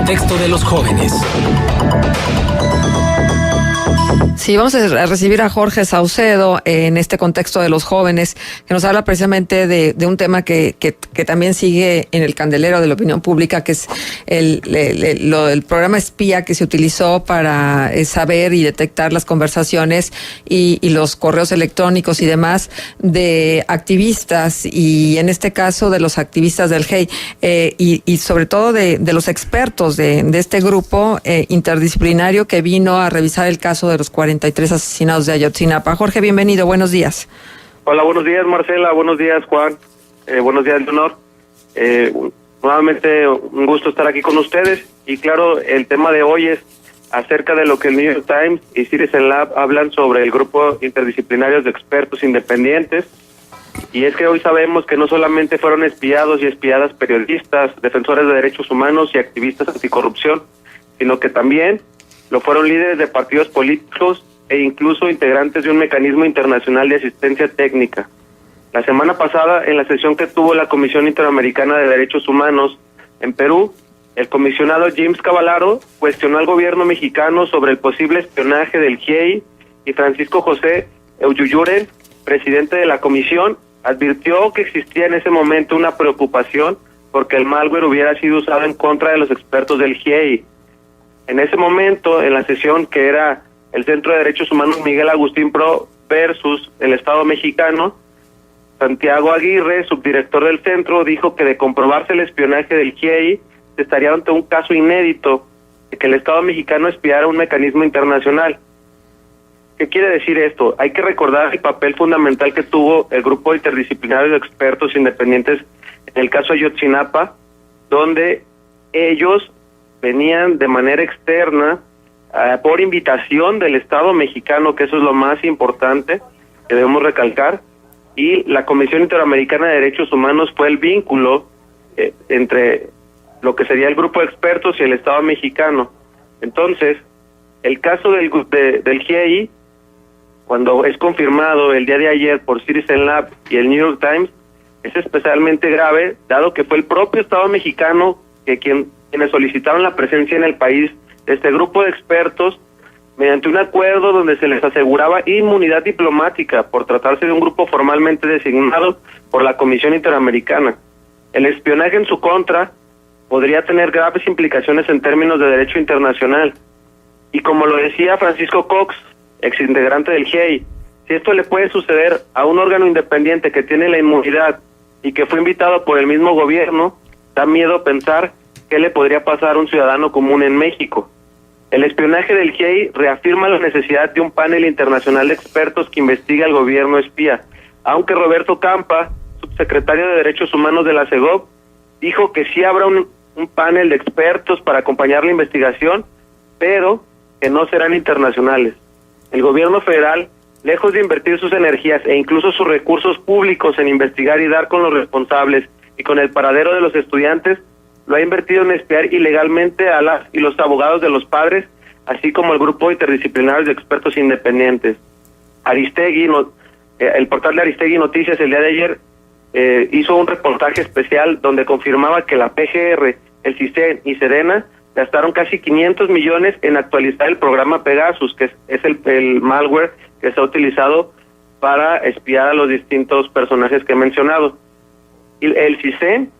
contexto de los jóvenes. Sí, vamos a recibir a Jorge Saucedo en este contexto de los jóvenes, que nos habla precisamente de un tema que también sigue en el candelero de la opinión pública, que es el programa espía que se utilizó para saber y detectar las conversaciones y los correos electrónicos y demás de activistas, y en este caso de los activistas del GEI, y sobre todo de los expertos de este grupo interdisciplinario que vino a revisar el caso de los 43 asesinados de Ayotzinapa. Jorge, bienvenido, buenos días. Hola, buenos días, Marcela, buenos días, Juan, buenos días, Leonor. Nuevamente un gusto estar aquí con ustedes, y claro, el tema de hoy es acerca de lo que el New York Times y Citizen Lab hablan sobre el grupo interdisciplinario de expertos independientes, y es que hoy sabemos que no solamente fueron espiados y espiadas periodistas, defensores de derechos humanos y activistas anticorrupción, sino que también lo fueron líderes de partidos políticos e incluso integrantes de un mecanismo internacional de asistencia técnica. La semana pasada, en la sesión que tuvo la Comisión Interamericana de Derechos Humanos en Perú, el comisionado James Cavallaro cuestionó al gobierno mexicano sobre el posible espionaje del GIEI, y Francisco José Euyuyuren, presidente de la comisión, advirtió que existía en ese momento una preocupación porque el malware hubiera sido usado en contra de los expertos del GIEI. En ese momento, en la sesión que era el Centro de Derechos Humanos Miguel Agustín Pro versus el Estado mexicano, Santiago Aguirre, subdirector del centro, dijo que de comprobarse el espionaje del GIEI, se estaría ante un caso inédito de que el Estado mexicano espiara un mecanismo internacional. ¿Qué quiere decir esto? Hay que recordar el papel fundamental que tuvo el grupo interdisciplinario de expertos independientes en el caso Ayotzinapa, donde ellos venían de manera externa, por invitación del Estado mexicano, que eso es lo más importante que debemos recalcar, y la Comisión Interamericana de Derechos Humanos fue el vínculo entre lo que sería el grupo de expertos y el Estado mexicano. Entonces, el caso del GIEI, cuando es confirmado el día de ayer por Citizen Lab y el New York Times, es especialmente grave, dado que fue el propio Estado mexicano quienes solicitaron la presencia en el país de este grupo de expertos mediante un acuerdo donde se les aseguraba inmunidad diplomática por tratarse de un grupo formalmente designado por la Comisión Interamericana. El espionaje en su contra podría tener graves implicaciones en términos de derecho internacional. Y como lo decía Francisco Cox, exintegrante del GIEI, si esto le puede suceder a un órgano independiente que tiene la inmunidad y que fue invitado por el mismo gobierno, da miedo pensar qué le podría pasar a un ciudadano común en México. El espionaje del GIEI reafirma la necesidad de un panel internacional de expertos que investigue al gobierno espía, aunque Roberto Campa, subsecretario de Derechos Humanos de la CEGOV, dijo que sí habrá un panel de expertos para acompañar la investigación, pero que no serán internacionales. El gobierno federal, lejos de invertir sus energías e incluso sus recursos públicos en investigar y dar con los responsables y con el paradero de los estudiantes, lo ha invertido en espiar ilegalmente a las y los abogados de los padres, así como el grupo interdisciplinario de expertos independientes. Aristegui, el portal de Aristegui Noticias el día de ayer hizo un reportaje especial donde confirmaba que la PGR, el CISEN y Sedena gastaron casi 500 millones en actualizar el programa Pegasus, que es el malware que se ha utilizado para espiar a los distintos personajes que he mencionado. Y el CISEN,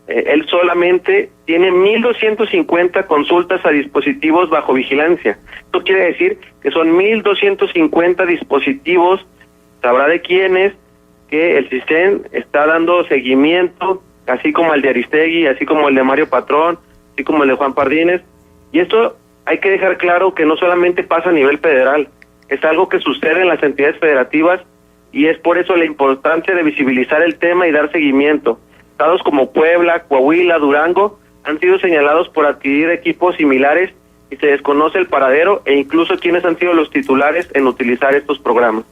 él solamente tiene 1.250 consultas a dispositivos bajo vigilancia. Esto quiere decir que son 1.250 dispositivos, sabrá de quiénes, que el CISEN está dando seguimiento, así como el de Aristegui, así como el de Mario Patrón, así como el de Juan Pardines. Y esto hay que dejar claro que no solamente pasa a nivel federal, es algo que sucede en las entidades federativas, y es por eso la importancia de visibilizar el tema y dar seguimiento. Estados como Puebla, Coahuila, Durango han sido señalados por adquirir equipos similares y se desconoce el paradero e incluso quiénes han sido los titulares en utilizar estos programas.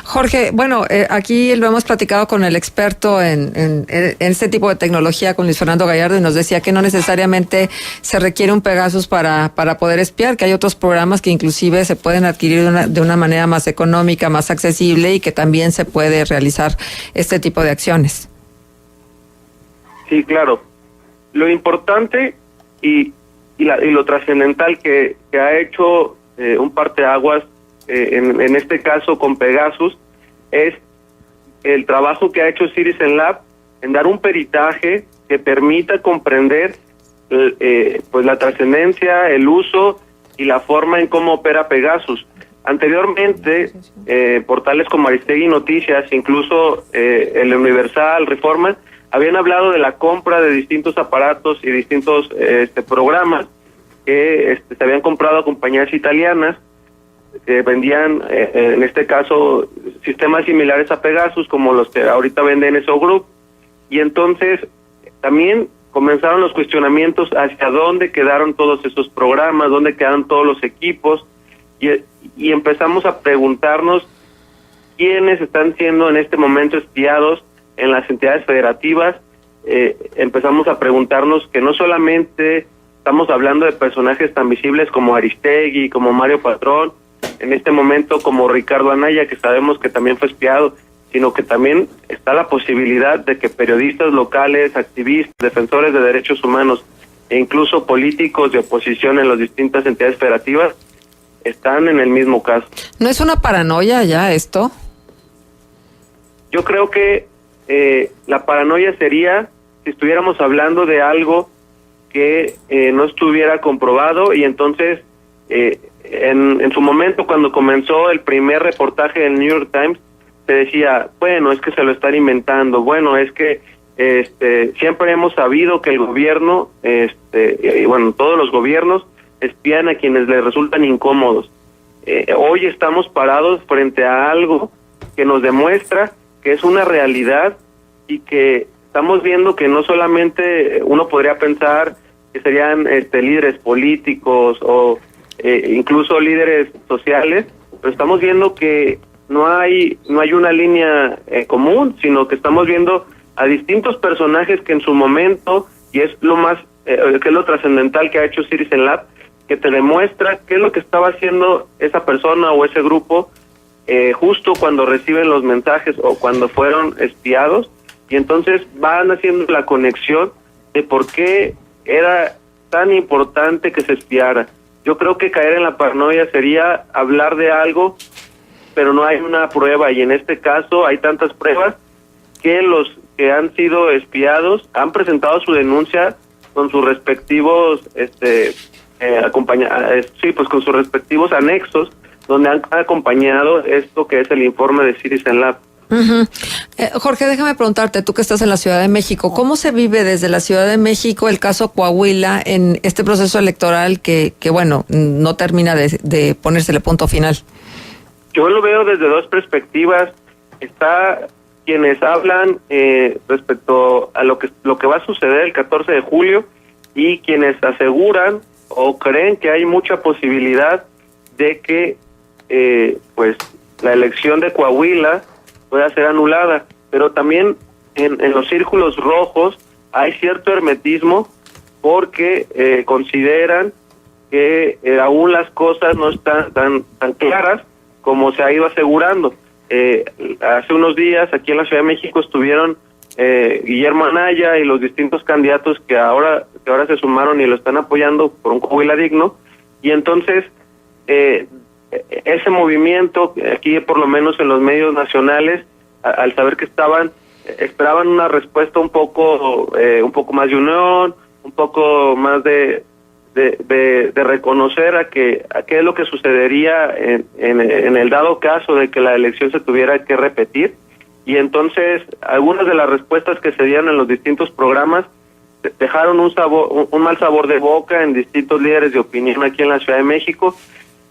Jorge, bueno, aquí lo hemos platicado con el experto en este tipo de tecnología, con Luis Fernando Gallardo, y nos decía que no necesariamente se requiere un Pegasus para poder espiar, que hay otros programas que inclusive se pueden adquirir de una manera más económica, más accesible, y que también se puede realizar este tipo de acciones. Sí, claro. Lo importante y lo trascendental que ha hecho un parteaguas en este caso con Pegasus es el trabajo que ha hecho Citizen Lab en dar un peritaje que permita comprender pues la trascendencia, el uso y la forma en cómo opera Pegasus. Anteriormente, portales como Aristegui Noticias, incluso el Universal, Reforma, habían hablado de la compra de distintos aparatos y distintos programas que se habían comprado a compañías italianas que vendían, en este caso, sistemas similares a Pegasus, como los que ahorita venden ESO Group, y entonces también comenzaron los cuestionamientos hacia dónde quedaron todos esos programas, dónde quedaron todos los equipos, y empezamos a preguntarnos quiénes están siendo en este momento espiados en las entidades federativas. Empezamos a preguntarnos que no solamente estamos hablando de personajes tan visibles como Aristegui, como Mario Patrón, en este momento como Ricardo Anaya, que sabemos que también fue espiado, sino que también está la posibilidad de que periodistas locales, activistas, defensores de derechos humanos e incluso políticos de oposición en las distintas entidades federativas están en el mismo caso. ¿No es una paranoia ya esto? Yo creo que la paranoia sería si estuviéramos hablando de algo que no estuviera comprobado, y entonces en su momento, cuando comenzó el primer reportaje del New York Times, se decía, bueno, es que se lo están inventando, bueno, es que siempre hemos sabido que el gobierno, y bueno, todos los gobiernos espían a quienes les resultan incómodos. Hoy estamos parados frente a algo que nos demuestra que es una realidad y que estamos viendo que no solamente uno podría pensar que serían líderes políticos o incluso líderes sociales, pero estamos viendo que no hay una línea común, sino que estamos viendo a distintos personajes que en su momento, y es lo más que es lo trascendental que ha hecho Citizen Lab, que te demuestra qué es lo que estaba haciendo esa persona o ese grupo justo cuando reciben los mensajes o cuando fueron espiados, y entonces van haciendo la conexión de por qué era tan importante que se espiara. Yo creo que caer en la paranoia sería hablar de algo, pero no hay una prueba, y en este caso hay tantas pruebas que los que han sido espiados han presentado su denuncia con sus respectivos pues con sus respectivos anexos, donde han acompañado esto que es el informe de Citizen Lab. Uh-huh. Jorge, déjame preguntarte, tú que estás en la Ciudad de México, ¿cómo se vive desde la Ciudad de México el caso Coahuila en este proceso electoral que bueno, no termina de ponérsele punto final? Yo lo veo desde dos perspectivas. Está quienes hablan respecto a lo que va a suceder el 14 de julio y quienes aseguran o creen que hay mucha posibilidad de que pues la elección de Coahuila pueda ser anulada, pero también en los círculos rojos hay cierto hermetismo porque consideran que aún las cosas no están tan claras como se ha ido asegurando. Hace unos días aquí en la Ciudad de México estuvieron Guillermo Anaya y los distintos candidatos que ahora se sumaron y lo están apoyando por un Coahuila digno, y entonces ese movimiento aquí, por lo menos en los medios nacionales, al saber que esperaban una respuesta un poco más de unión, un poco más de reconocer a qué es lo que sucedería en el dado caso de que la elección se tuviera que repetir. Y entonces algunas de las respuestas que se dieron en los distintos programas dejaron un mal sabor de boca en distintos líderes de opinión aquí en la Ciudad de México,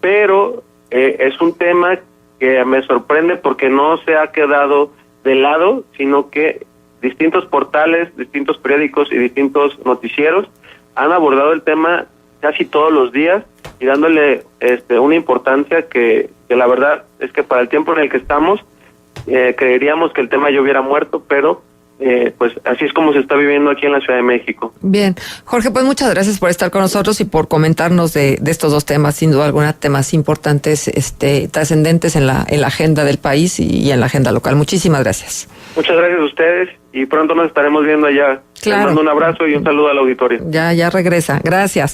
pero es un tema que me sorprende porque no se ha quedado de lado, sino que distintos portales, distintos periódicos y distintos noticieros han abordado el tema casi todos los días y dándole una importancia que la verdad es que para el tiempo en el que estamos creeríamos que el tema ya hubiera muerto, pero pues así es como se está viviendo aquí en la Ciudad de México. Bien, Jorge, pues muchas gracias por estar con nosotros y por comentarnos de estos dos temas, sin duda alguna, temas importantes, trascendentes en la agenda del país y en la agenda local. Muchísimas gracias. Muchas gracias a ustedes y pronto nos estaremos viendo allá. Claro. Les mando un abrazo y un saludo al auditorio. Ya regresa. Gracias.